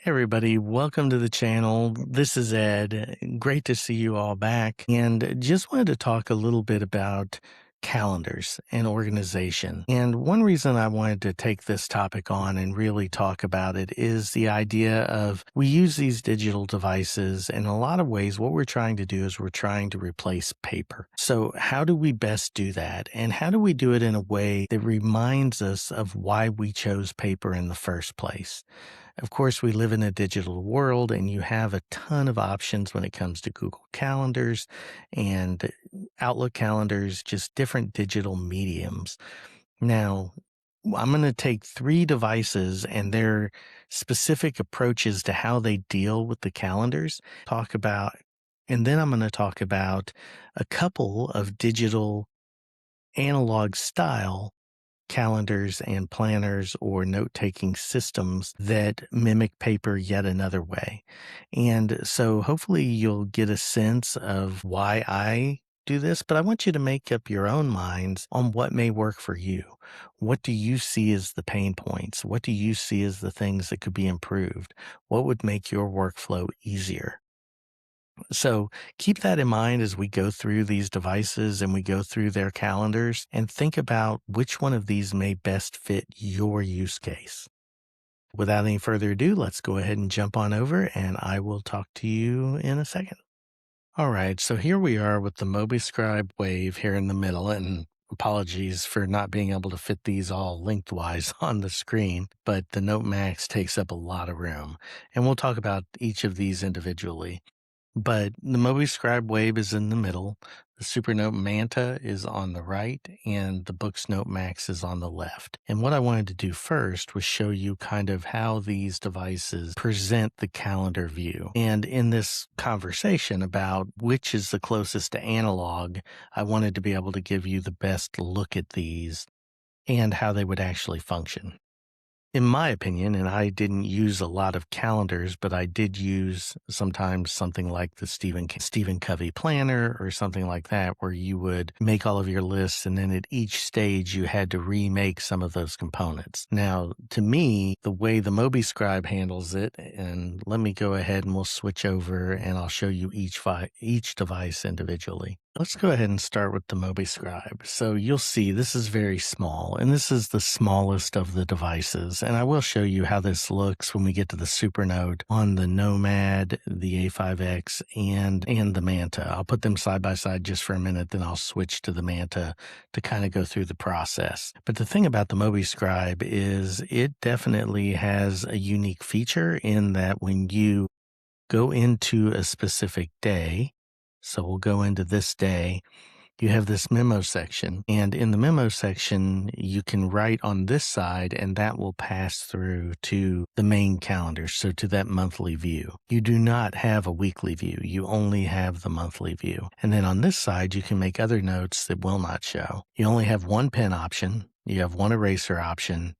Hey everybody, welcome to the channel. This is Ed. Great to see you all back. And just wanted to talk a little bit about calendars and organization. And one reason I wanted to take this topic on and really talk about it is the idea of we use these digital devices. In a lot of ways, what we're trying to do is we're trying to replace paper. So how do we best do that? And how do we do it in a way that reminds us of why we chose paper in the first place? Of course, we live in a digital world and you have a ton of options when it comes to Google Calendars and Outlook calendars, just different digital mediums. Now, I'm going to take three devices and their specific approaches to how they deal with the calendars, and then I'm going to talk about a couple of digital analog style calendars and planners or note-taking systems that mimic paper yet another way. And so hopefully you'll get a sense of why I do this, but I want you to make up your own minds on what may work for you. What do you see as the pain points? What do you see as the things that could be improved? What would make your workflow easier? So keep that in mind as we go through these devices and we go through their calendars and think about which one of these may best fit your use case. Without any further ado, let's go ahead and jump on over and I will talk to you in a second. All right, so here we are with the Mobiscribe wave here in the middle, and apologies for not being able to fit these all lengthwise on the screen, but the Note Max takes up a lot of room, and we'll talk about each of these individually. But the Mobiscribe wave is in the middle, the Supernote Manta is on the right, and the BOOX Note Max is on the left. And what I wanted to do first was show you kind of how these devices present the calendar view. And in this conversation about which is the closest to analog, I wanted to be able to give you the best look at these and how they would actually function. In my opinion, and I didn't use a lot of calendars, but I did use sometimes something like the Stephen Covey planner or something like that, where you would make all of your lists and then at each stage you had to remake some of those components. Now, to me, the way the Mobiscribe handles it, and let me go ahead and we'll switch over and I'll show you each device individually. Let's go ahead and start with the Mobiscribe. So you'll see this is very small, and this is the smallest of the devices. And I will show you how this looks when we get to the Supernote on the Nomad, the A5X, and the Manta. I'll put them side by side just for a minute, then I'll switch to the Manta to kind of go through the process. But the thing about the Mobiscribe is it definitely has a unique feature in that when you go into a specific day, so we'll go into this day, you have this memo section, and in the memo section, you can write on this side and that will pass through to the main calendar. So to that monthly view, you do not have a weekly view. You only have the monthly view. And then on this side, you can make other notes that will not show. You only have one pen option. You have one eraser option.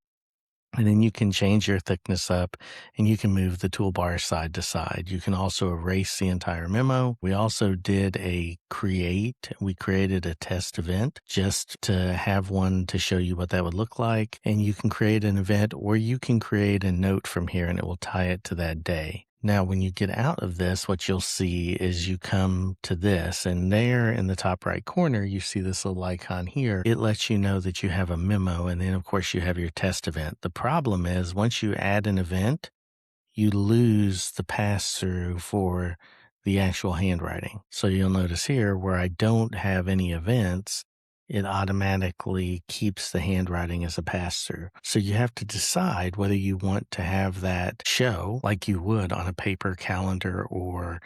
And then you can change your thickness up and you can move the toolbar side to side. You can also erase the entire memo. We also did we created a test event just to have one to show you what that would look like. And you can create an event or you can create a note from here and it will tie it to that day. Now, when you get out of this, what you'll see is you come to this, and there in the top right corner, you see this little icon here. It lets you know that you have a memo, and then, of course, you have your test event. The problem is once you add an event, you lose the pass-through for the actual handwriting. So you'll notice here where I don't have any events, it automatically keeps the handwriting as a pass-through. So you have to decide whether you want to have that show like you would on a paper calendar or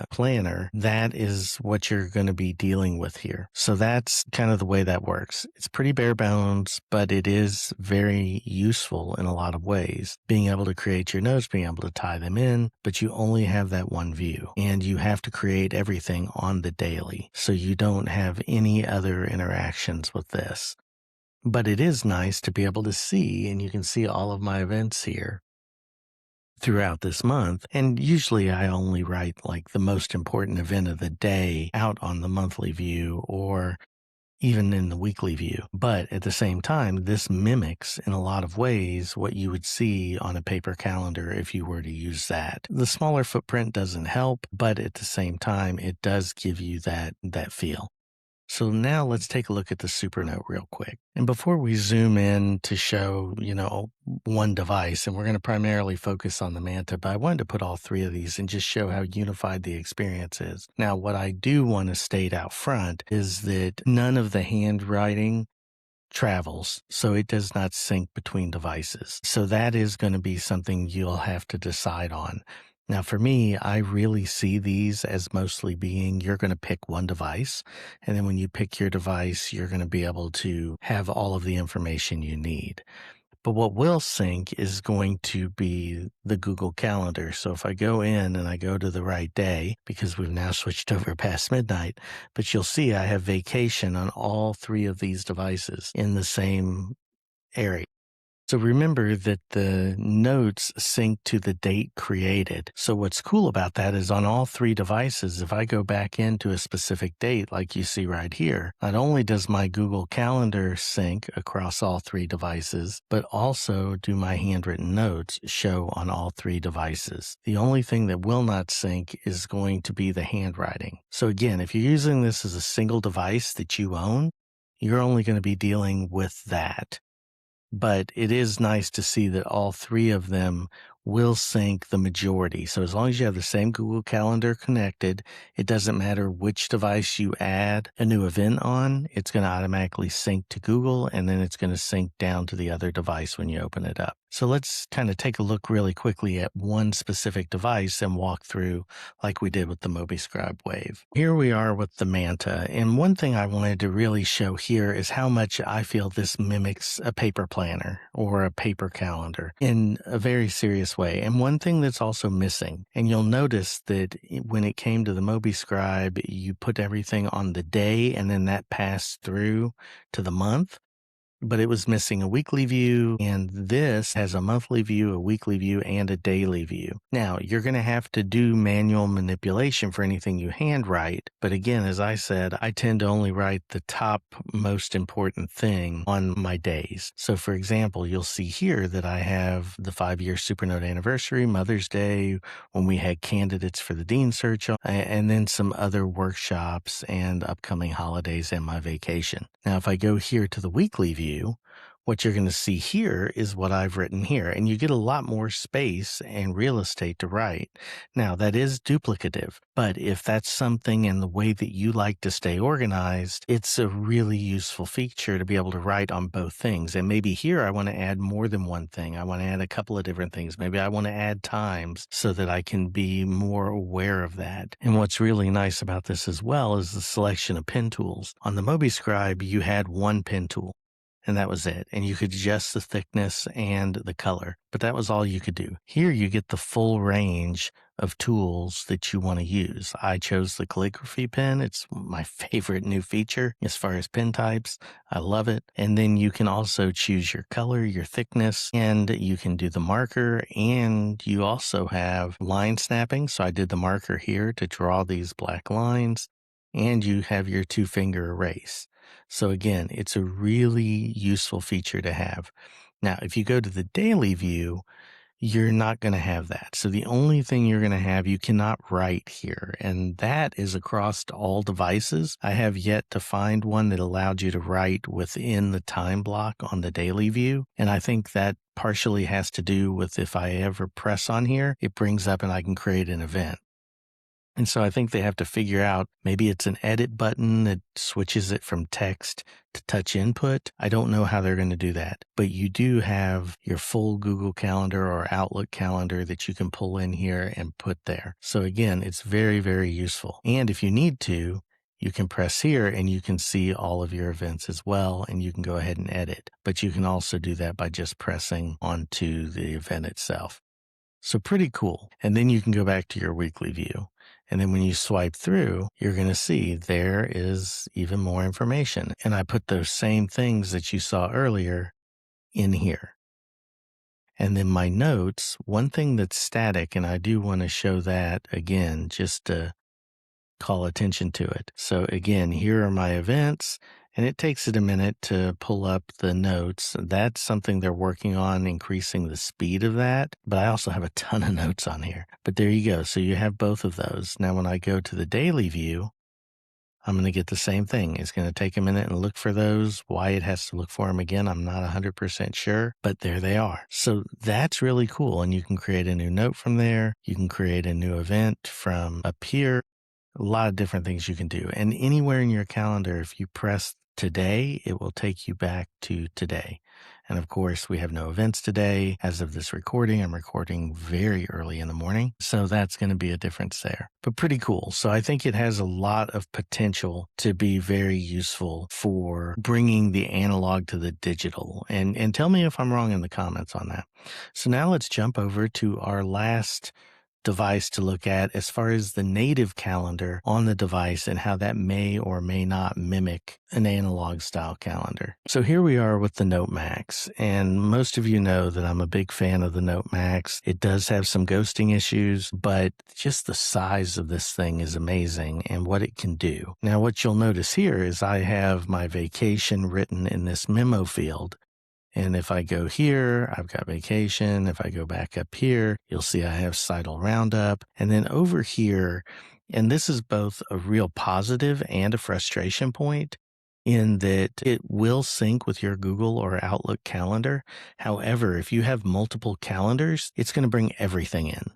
planner. That is what you're going to be dealing with here. So that's kind of the way that works. It's pretty bare bones, but it is very useful in a lot of ways. Being able to create your notes, being able to tie them in, but you only have that one view and you have to create everything on the daily. So you don't have any other interactions with this. But it is nice to be able to see, and you can see all of my events here throughout this month. And usually I only write like the most important event of the day out on the monthly view, or even in the weekly view. But at the same time, this mimics in a lot of ways what you would see on a paper calendar if you were to use that. The smaller footprint doesn't help, but at the same time, it does give you that feel. So now let's take a look at the Supernote real quick. And before we zoom in to show, one device, and we're going to primarily focus on the Manta, but I wanted to put all three of these and just show how unified the experience is. Now, what I do want to state out front is that none of the handwriting travels, so it does not sync between devices. So that is going to be something you'll have to decide on. Now, for me, I really see these as mostly being you're going to pick one device, and then when you pick your device, you're going to be able to have all of the information you need. But what will sync is going to be the Google Calendar. So if I go in and I go to the right day, because we've now switched over past midnight, but you'll see I have vacation on all three of these devices in the same area. So remember that the notes sync to the date created. So what's cool about that is on all three devices, if I go back into a specific date, like you see right here, not only does my Google Calendar sync across all three devices, but also do my handwritten notes show on all three devices. The only thing that will not sync is going to be the handwriting. So again, if you're using this as a single device that you own, you're only going to be dealing with that. But it is nice to see that all three of them will sync the majority. So as long as you have the same Google Calendar connected, it doesn't matter which device you add a new event on, it's going to automatically sync to Google, and then it's going to sync down to the other device when you open it up. So let's kind of take a look really quickly at one specific device and walk through like we did with the Mobiscribe Wave. Here we are with the Manta, and one thing I wanted to really show here is how much I feel this mimics a paper planner or a paper calendar in a very serious way. And one thing that's also missing, and you'll notice that when it came to the Mobiscribe, you put everything on the day and then that passed through to the month, but it was missing a weekly view, and this has a monthly view, a weekly view, and a daily view. Now, you're going to have to do manual manipulation for anything you handwrite, but again, as I said, I tend to only write the top most important thing on my days. So for example, you'll see here that I have the 5-year Supernote anniversary, Mother's Day, when we had candidates for the Dean Search, and then some other workshops and upcoming holidays and my vacation. Now, if I go here to the weekly view, what you're going to see here is what I've written here, and you get a lot more space and real estate to write. Now, that is duplicative, but if that's something in the way that you like to stay organized, it's a really useful feature to be able to write on both things. And maybe here I want to add more than one thing. I want to add a couple of different things. Maybe I want to add times so that I can be more aware of that. And what's really nice about this as well is the selection of pen tools. On the Mobiscribe, you had one pen tool, and that was it. And you could adjust the thickness and the color, but that was all you could do. Here you get the full range of tools that you want to use. I chose the calligraphy pen. It's my favorite new feature as far as pen types. I love it. And then you can also choose your color, your thickness, and you can do the marker, and you also have line snapping. So I did the marker here to draw these black lines, and you have your 2-finger erase. So again, it's a really useful feature to have. Now, if you go to the daily view, you're not going to have that. So the only thing you're going to have, you cannot write here. And that is across all devices. I have yet to find one that allowed you to write within the time block on the daily view. And I think that partially has to do with if I ever press on here, it brings up and I can create an event. And so I think they have to figure out, maybe it's an edit button that switches it from text to touch input. I don't know how they're going to do that, but you do have your full Google Calendar or Outlook calendar that you can pull in here and put there. So again, it's very, very useful. And if you need to, you can press here and you can see all of your events as well, and you can go ahead and edit. But you can also do that by just pressing onto the event itself. So pretty cool. And then you can go back to your weekly view. And then when you swipe through, you're going to see there is even more information. And I put those same things that you saw earlier in here. And then my notes, one thing that's static, and I do want to show that again, just to call attention to it. So again, here are my events. and it takes it a minute to pull up the notes. That's something they're working on, increasing the speed of that. But I also have a ton of notes on here. But there you go. So you have both of those. Now, when I go to the daily view, I'm going to get the same thing. It's going to take a minute and look for those. Why it has to look for them again, I'm not 100% sure, but there they are. So that's really cool. And you can create a new note from there. You can create a new event from up here. A lot of different things you can do. And anywhere in your calendar, if you press today, it will take you back to today. And of course, we have no events today. As of this recording, I'm recording very early in the morning. So that's going to be a difference there, but pretty cool. So I think it has a lot of potential to be very useful for bringing the analog to the digital. And tell me if I'm wrong in the comments on that. So now let's jump over to our last device to look at as far as the native calendar on the device and how that may or may not mimic an analog style calendar. So here we are with the Note Max, and most of you know that I'm a big fan of the Note Max. It does have some ghosting issues, but just the size of this thing is amazing and what it can do. Now, what you'll notice here is I have my vacation written in this memo field. And if I go here, I've got vacation. If I go back up here, you'll see I have Sidle Roundup. And then over here, and this is both a real positive and a frustration point in that it will sync with your Google or Outlook calendar. However, if you have multiple calendars, it's going to bring everything in.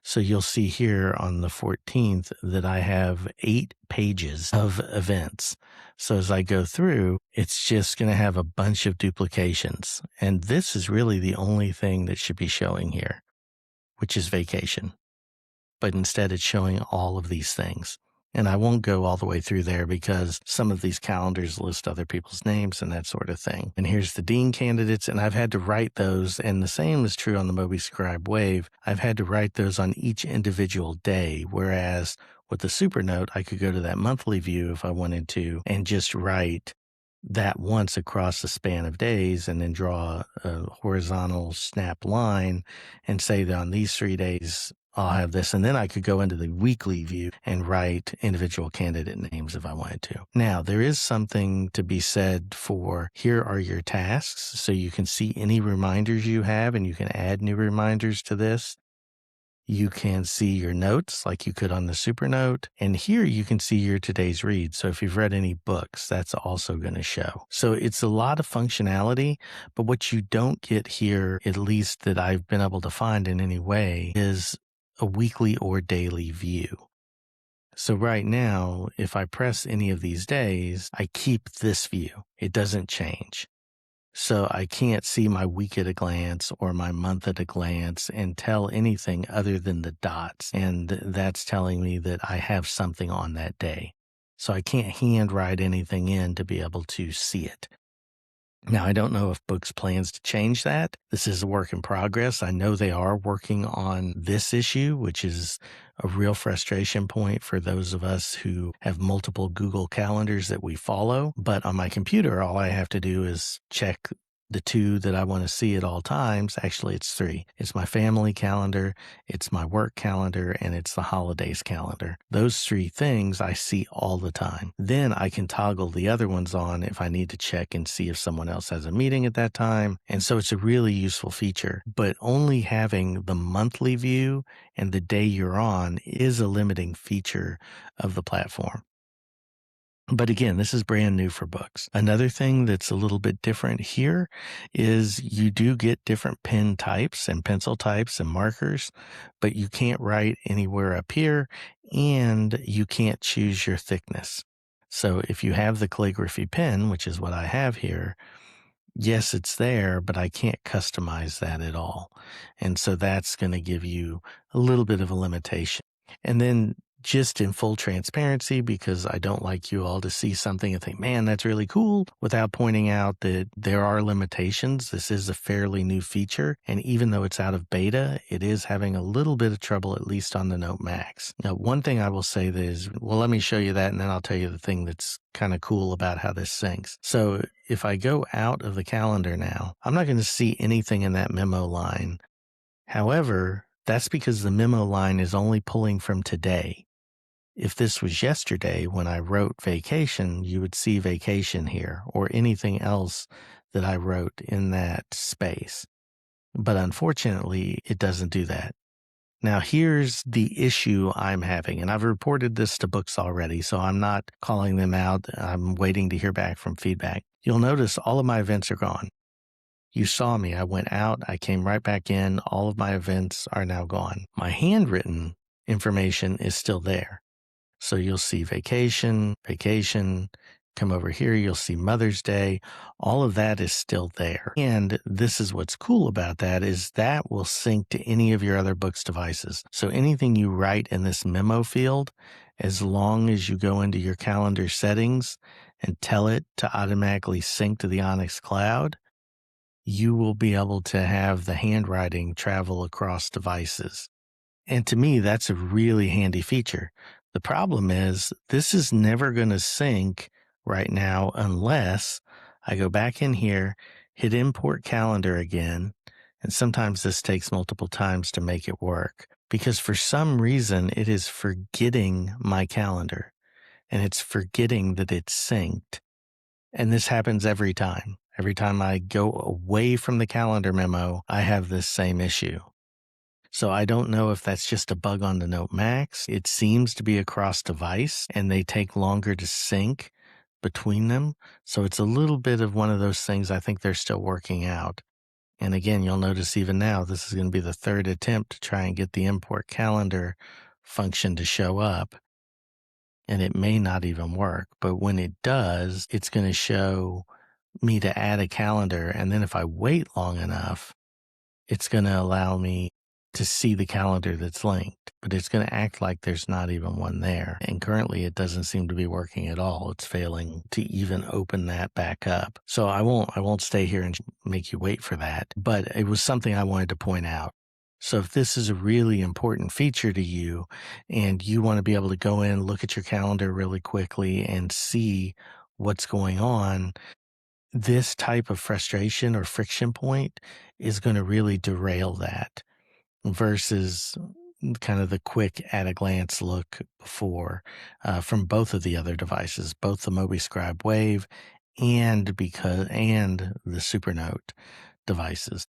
So you'll see here on the 14th that I have 8 pages of events. So as I go through, it's just going to have a bunch of duplications. And this is really the only thing that should be showing here, which is vacation. But instead it's showing all of these things. And I won't go all the way through there because some of these calendars list other people's names and that sort of thing. And here's the dean candidates, and I've had to write those, and the same is true on the Mobiscribe Wave. I've had to write those on each individual day, whereas with the Supernote, I could go to that monthly view if I wanted to and just write that once across the span of days and then draw a horizontal snap line and say that on these 3 days, I'll have this. And then I could go into the weekly view and write individual candidate names if I wanted to. Now, there is something to be said for here are your tasks. So you can see any reminders you have and you can add new reminders to this. You can see your notes like you could on the Supernote. And here you can see your today's read. So if you've read any books, that's also going to show. So it's a lot of functionality, but what you don't get here, at least that I've been able to find in any way, is a weekly or daily view. So right now, if I press any of these days, I keep this view. It doesn't change. So I can't see my week at a glance or my month at a glance and tell anything other than the dots. And that's telling me that I have something on that day. So I can't handwrite anything in to be able to see it. Now, I don't know if BOOX plans to change that. This is a work in progress. I know they are working on this issue, which is a real frustration point for those of us who have multiple Google calendars that we follow. But on my computer, all I have to do is check the 2 that I want to see at all times. Actually, it's 3. It's my family calendar, it's my work calendar, and it's the holidays calendar. Those 3 things I see all the time. Then I can toggle the other ones on if I need to check and see if someone else has a meeting at that time. And so it's a really useful feature, but only having the monthly view and the day you're on is a limiting feature of the platform. But again, this is brand new for BOOX. Another thing that's a little bit different here is you do get different pen types and pencil types and markers, but you can't write anywhere up here and you can't choose your thickness. So if you have the calligraphy pen, which is what I have here, yes, it's there, but I can't customize that at all. And so that's going to give you a little bit of a limitation. And then just in full transparency, because I don't like you all to see something and think, man, that's really cool, without pointing out that there are limitations. This is a fairly new feature. And even though it's out of beta, it is having a little bit of trouble, at least on the Note Max. Now, one thing I will say is, well, let me show you that, and then I'll tell you the thing that's kind of cool about how this syncs. So if I go out of the calendar now, I'm not going to see anything in that memo line. However, that's because the memo line is only pulling from today. If this was yesterday when I wrote vacation, you would see vacation here or anything else that I wrote in that space. But unfortunately, it doesn't do that. Now, here's the issue I'm having, and I've reported this to Books already, so I'm not calling them out. I'm waiting to hear back from feedback. You'll notice all of my events are gone. You saw me. I went out. I came right back in. All of my events are now gone. My handwritten information is still there. So you'll see vacation, come over here, you'll see Mother's Day. All of that is still there. And this is what's cool about that is that will sync to any of your other Books devices. So anything you write in this memo field, as long as you go into your calendar settings and tell it to automatically sync to the Onyx Cloud, you will be able to have the handwriting travel across devices. And to me, that's a really handy feature. The problem is this is never going to sync right now unless I go back in here, hit import calendar again. And sometimes this takes multiple times to make it work because for some reason it is forgetting my calendar and it's forgetting that it's synced. And this happens every time. Every time I go away from the calendar memo, I have this same issue. So I don't know if that's just a bug on the Note Max. It seems to be across device and they take longer to sync between them. So it's a little bit of one of those things I think they're still working out. And again, you'll notice even now, this is going to be the third attempt to try and get the import calendar function to show up. And it may not even work, but when it does, it's going to show me to add a calendar. And then if I wait long enough, it's going to allow me to see the calendar that's linked, but it's going to act like there's not even one there. And currently it doesn't seem to be working at all. It's failing to even open that back up. So I won't stay here and make you wait for that, but it was something I wanted to point out. So if this is a really important feature to you and you want to be able to go in, look at your calendar really quickly and see what's going on, this type of frustration or friction point is going to really derail that versus kind of the quick at a glance look before from both of the other devices, both the Mobiscribe Wave and the Supernote devices.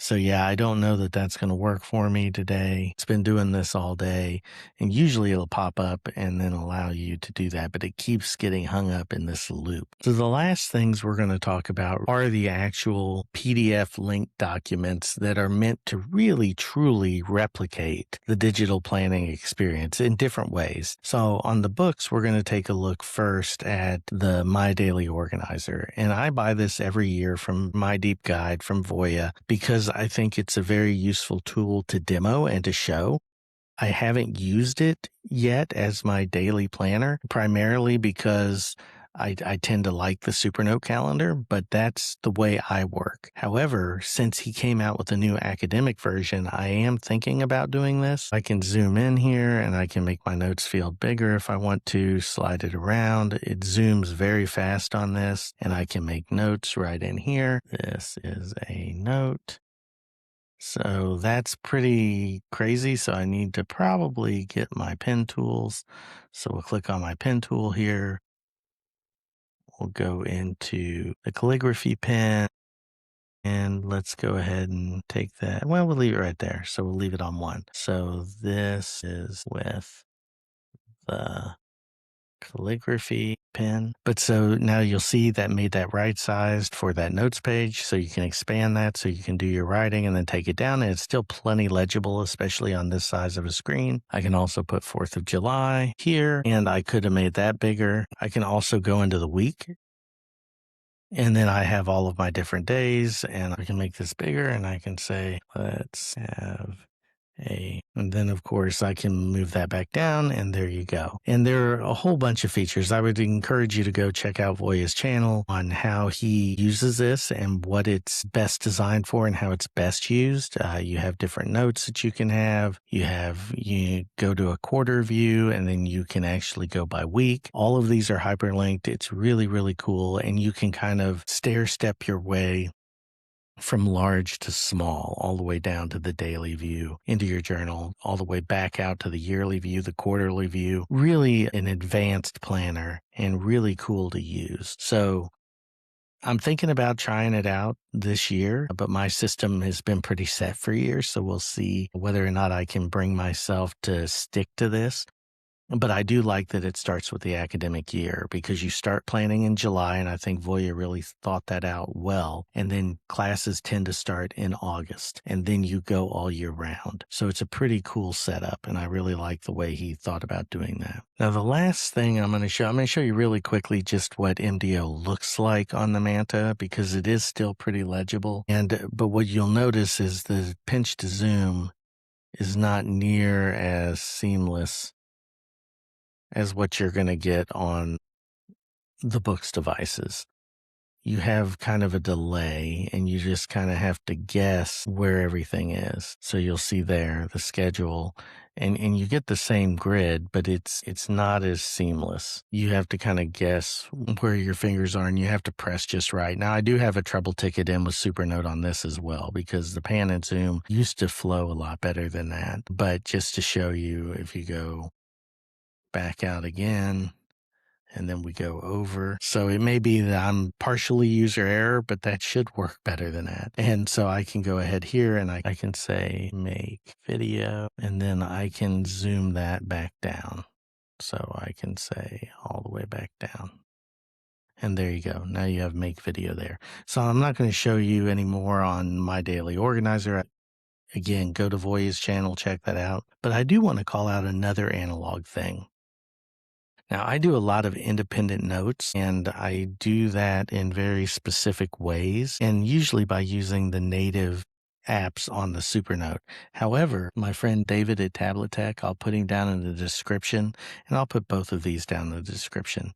So yeah, I don't know that that's going to work for me today. It's been doing this all day and usually it'll pop up and then allow you to do that, but it keeps getting hung up in this loop. So the last things we're going to talk about are the actual PDF link documents that are meant to really truly replicate the digital planning experience in different ways. So on the books, we're going to take a look first at the My Daily Organizer. And I buy this every year from My Deep Guide from Voya because I think it's a very useful tool to demo and to show. I haven't used it yet as my daily planner, primarily because I tend to like the Supernote calendar, but that's the way I work. However, since he came out with a new academic version, I am thinking about doing this. I can zoom in here and I can make my notes field bigger if I want to, slide it around. It zooms very fast on this and I can make notes right in here. This is a note. So that's pretty crazy. So I need to probably get my pen tools. So we'll click on my pen tool here. We'll go into the calligraphy pen and let's go ahead and take that. Well, we'll leave it right there. So we'll leave it on one. So this is with the calligraphy pen. But so now you'll see that made that right sized for that notes page. So you can expand that so you can do your writing and then take it down. And it's still plenty legible, especially on this size of a screen. I can also put 4th of July here and I could have made that bigger. I can also go into the week. And then I have all of my different days and I can make this bigger and I can say, let's have and then of course I can move that back down and there you go. And there are a whole bunch of features. I would encourage you to go check out Voya's channel on how he uses this and what it's best designed for and how it's best used. You have different notes that you can have. You go to a quarter view and then you can actually go by week. All of these are hyperlinked. It's really, really cool. And you can kind of stair step your way from large to small, all the way down to the daily view, into your journal, all the way back out to the yearly view, the quarterly view. Really an advanced planner and really cool to use. So I'm thinking about trying it out this year, but my system has been pretty set for years. So we'll see whether or not I can bring myself to stick to this. But I do like that it starts with the academic year because you start planning in July, and I think Voya really thought that out well. And then classes tend to start in August, and then you go all year round. So it's a pretty cool setup, and I really like the way he thought about doing that. Now, the last thing I'm going to show you really quickly just what MDO looks like on the Manta because it is still pretty legible. But what you'll notice is the pinch to zoom is not near as seamless as what you're going to get on the BOOX devices. You have kind of a delay and you just kind of have to guess where everything is. So you'll see there the schedule and you get the same grid, but it's not as seamless. You have to kind of guess where your fingers are and you have to press just right. Now I do have a trouble ticket in with Supernote on this as well because the pan and zoom used to flow a lot better than that. But just to show you, if you go back out again, and then we go over. So it may be that I'm partially user error, but that should work better than that. And so I can go ahead here and I can say make video, and then I can zoom that back down. So I can say all the way back down. And there you go. Now you have make video there. So I'm not going to show you any more on my daily organizer. Again, go to Voya's channel, check that out. But I do want to call out another analog thing. Now, I do a lot of independent notes, and I do that in very specific ways, and usually by using the native apps on the Supernote. However, my friend David at Tablet Tech, I'll put him down in the description, and I'll put both of these down in the description.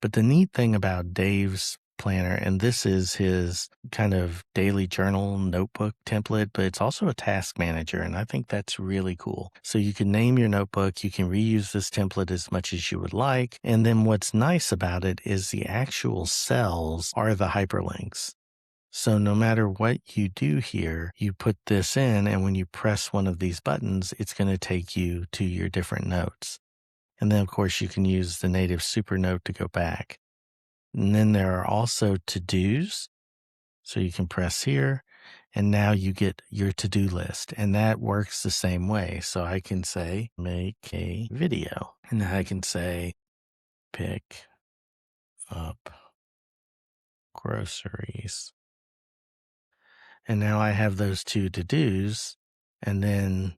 But the neat thing about Dave's planner, and this is his kind of daily journal notebook template, but it's also a task manager, and I think that's really cool. So you can name your notebook, you can reuse this template as much as you would like, and then what's nice about it is the actual cells are the hyperlinks. So no matter what you do here, you put this in, and when you press one of these buttons, it's going to take you to your different notes. And then, of course, you can use the native Supernote to go back. And then there are also to-dos. So you can press here, and now you get your to-do list. And that works the same way. So I can say, make a video. And then I can say, pick up groceries. And now I have those two to-dos, and then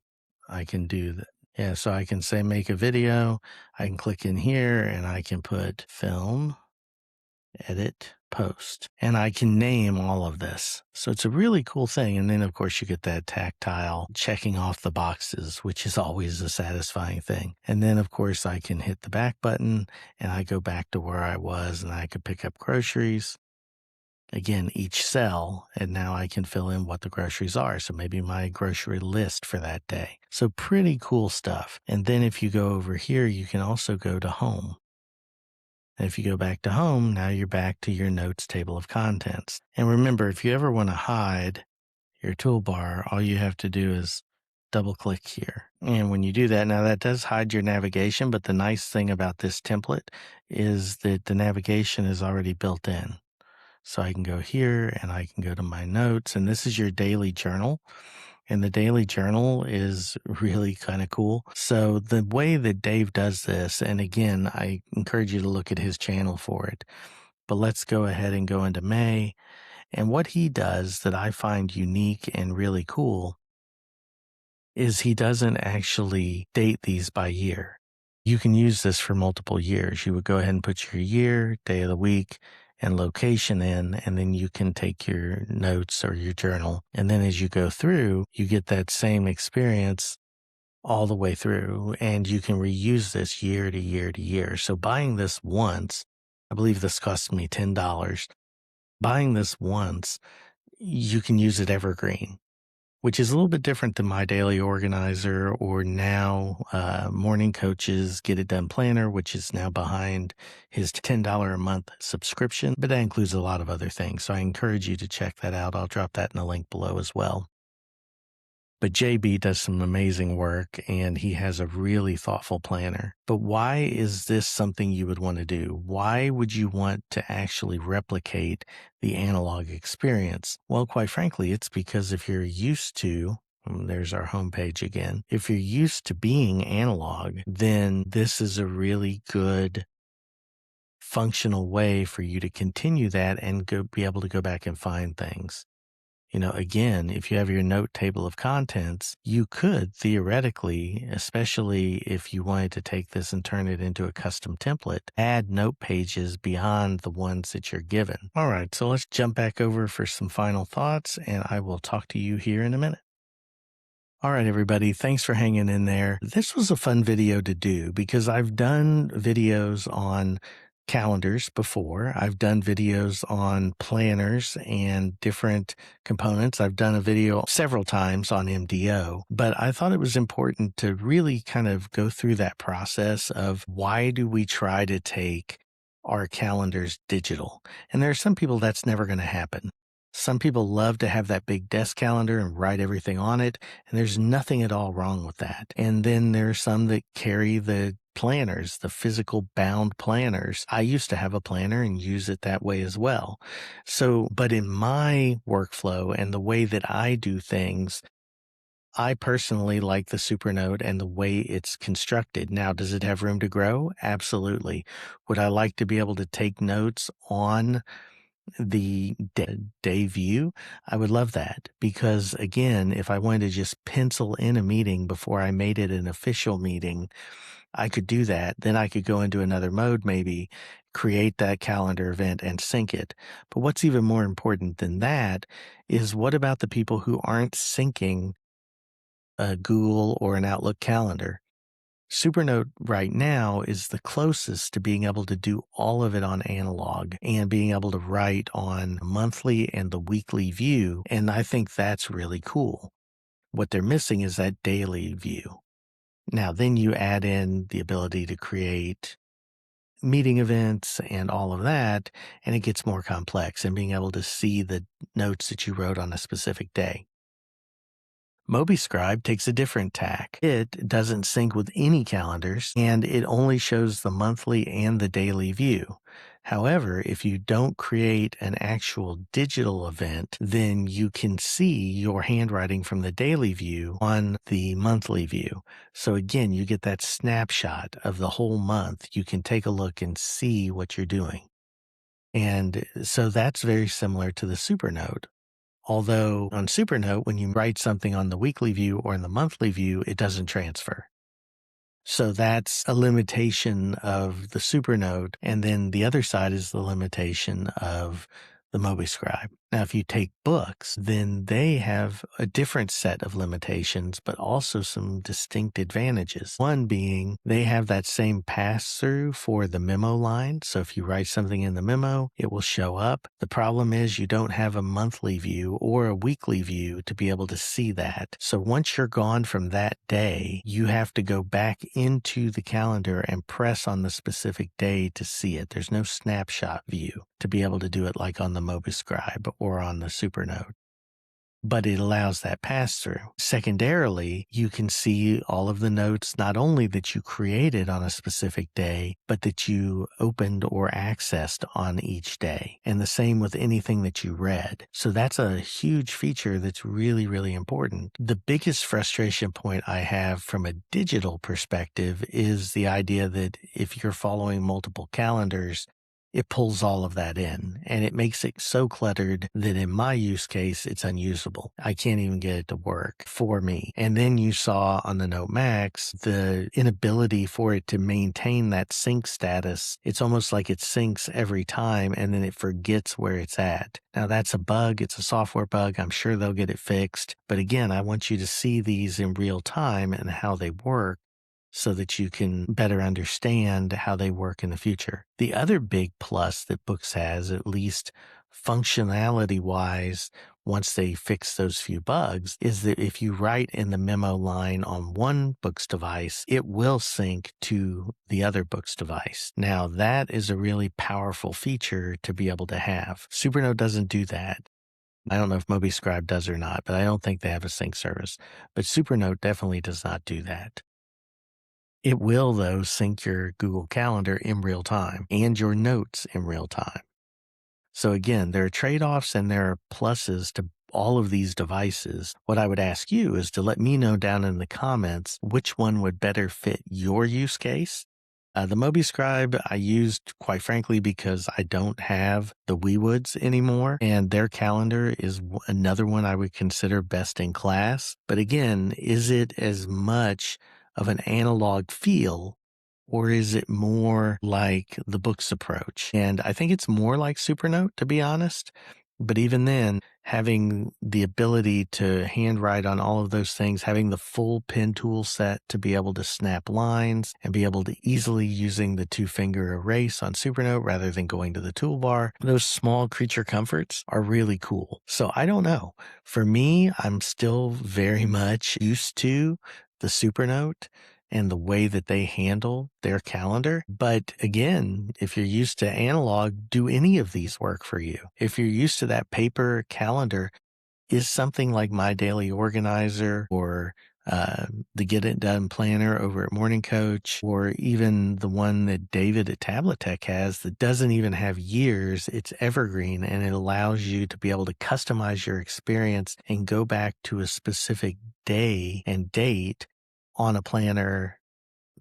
I can do that. Yeah, so I can say make a video. I can click in here, and I can put film, edit, post, and I can name all of this. So it's a really cool thing. And then, of course, you get that tactile checking off the boxes, which is always a satisfying thing. And then, of course, I can hit the back button, and I go back to where I was, and I could pick up groceries. Again, each cell, and now I can fill in what the groceries are. So maybe my grocery list for that day. So pretty cool stuff. And then if you go over here, you can also go to home. And if you go back to home, now you're back to your notes table of contents. And remember, if you ever want to hide your toolbar, all you have to do is double click here. And when you do that, now that does hide your navigation, but the nice thing about this template is that the navigation is already built in. So I can go here and I can go to my notes, and this is your daily journal. And the daily journal is really kind of cool. So the way that Dave does this, and again, I encourage you to look at his channel for it, but let's go ahead and go into May. And what he does that I find unique and really cool is he doesn't actually date these by year. You can use this for multiple years. You would go ahead and put your year, day of the week, and location in, and then you can take your notes or your journal. And then as you go through, you get that same experience all the way through, and you can reuse this year to year to year. So buying this once, I believe this cost me $10. Buying this once, you can use it evergreen. which is a little bit different than My Daily Organizer or now Morning Coach's Get It Done Planner, which is now behind his $10 a month subscription. But that includes a lot of other things. So I encourage you to check that out. I'll drop that in the link below as well. But JB does some amazing work and he has a really thoughtful planner. But why is this something you would want to do? Why would you want to actually replicate the analog experience? Well, quite frankly, it's because if you're used to, there's our homepage again. If you're used to being analog, then this is a really good functional way for you to continue that and be able to go back and find things. Again, if you have your note table of contents, you could theoretically, especially if you wanted to take this and turn it into a custom template, add note pages beyond the ones that you're given. All right, so let's jump back over for some final thoughts, and I will talk to you here in a minute. All right, everybody, thanks for hanging in there. This was a fun video to do because I've done videos on calendars before. I've done videos on planners and different components. I've done a video several times on MDO, but I thought it was important to really kind of go through that process of why do we try to take our calendars digital? And there are some people that's never going to happen. Some people love to have that big desk calendar and write everything on it, and there's nothing at all wrong with that. And then there are some that carry the planners, the physical bound planners. I used to have a planner and use it that way as well. But in my workflow and the way that I do things, I personally like the Supernote and the way it's constructed. Now, does it have room to grow? Absolutely. Would I like to be able to take notes on the day view? I would love that because, again, if I wanted to just pencil in a meeting before I made it an official meeting, I could do that. Then I could go into another mode, maybe create that calendar event and sync it. But what's even more important than that is what about the people who aren't syncing a Google or an Outlook calendar? Supernote right now is the closest to being able to do all of it on analog and being able to write on monthly and the weekly view. And I think that's really cool. What they're missing is that daily view. Now, then you add in the ability to create meeting events and all of that, and it gets more complex and being able to see the notes that you wrote on a specific day. Mobiscribe takes a different tack. It doesn't sync with any calendars, and it only shows the monthly and the daily view. However, if you don't create an actual digital event, then you can see your handwriting from the daily view on the monthly view. So again, you get that snapshot of the whole month. You can take a look and see what you're doing. And so that's very similar to the Supernote. Although on Supernote, when you write something on the weekly view or in the monthly view, it doesn't transfer. So that's a limitation of the Supernote. And then the other side is the limitation of the Mobiscribe. Now, if you take BOOX, then they have a different set of limitations, but also some distinct advantages. One being they have that same pass-through for the memo line. So if you write something in the memo, it will show up. The problem is you don't have a monthly view or a weekly view to be able to see that. So once you're gone from that day, you have to go back into the calendar and press on the specific day to see it. There's no snapshot view to be able to do it like on the Mobiscribe or on the Supernote. But it allows that pass-through. Secondarily, you can see all of the notes, not only that you created on a specific day, but that you opened or accessed on each day. And the same with anything that you read. So that's a huge feature that's really, really important. The biggest frustration point I have from a digital perspective is the idea that if you're following multiple calendars, it pulls all of that in, and it makes it so cluttered that in my use case, it's unusable. I can't even get it to work for me. And then you saw on the Note Max, the inability for it to maintain that sync status. It's almost like it syncs every time, and then it forgets where it's at. Now, that's a bug. It's a software bug. I'm sure they'll get it fixed. But again, I want you to see these in real time and how they work, so that you can better understand how they work in the future. The other big plus that BOOX has, at least functionality-wise, once they fix those few bugs is that if you write in the memo line on one BOOX device, it will sync to the other BOOX device. Now, that is a really powerful feature to be able to have. Supernote doesn't do that. I don't know if Mobiscribe does or not, but I don't think they have a sync service. But Supernote definitely does not do that. It will, though, sync your Google Calendar in real time and your notes in real time. So again, there are trade-offs and there are pluses to all of these devices. What I would ask you is to let me know down in the comments which one would better fit your use case. The Mobiscribe I used, quite frankly, because I don't have the WeWoods anymore, and their calendar is another one I would consider best in class. But again, is it as much of an analog feel, or is it more like the BOOX approach? And I think it's more like Supernote, to be honest. But even then, having the ability to handwrite on all of those things, having the full pen tool set to be able to snap lines and be able to easily using the 2-finger erase on Supernote rather than going to the toolbar, those small creature comforts are really cool. So I don't know. For me, I'm still very much used to the Supernote and the way that they handle their calendar. But again, if you're used to analog, do any of these work for you? If you're used to that paper calendar, is something like My Daily Organizer or the Get It Done Planner over at Morning Coach, or even the one that David at Tablet Tech has that doesn't even have years, it's evergreen, and it allows you to be able to customize your experience and go back to a specific day and date on a planner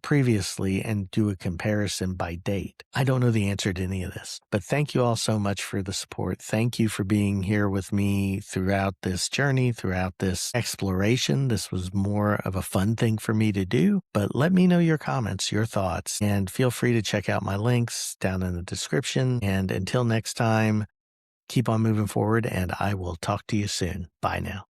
previously and do a comparison by date. I don't know the answer to any of this, but thank you all so much for the support. Thank you for being here with me throughout this journey, throughout this exploration. This was more of a fun thing for me to do, but let me know your comments, your thoughts, and feel free to check out my links down in the description. And until next time, keep on moving forward, and I will talk to you soon. Bye now.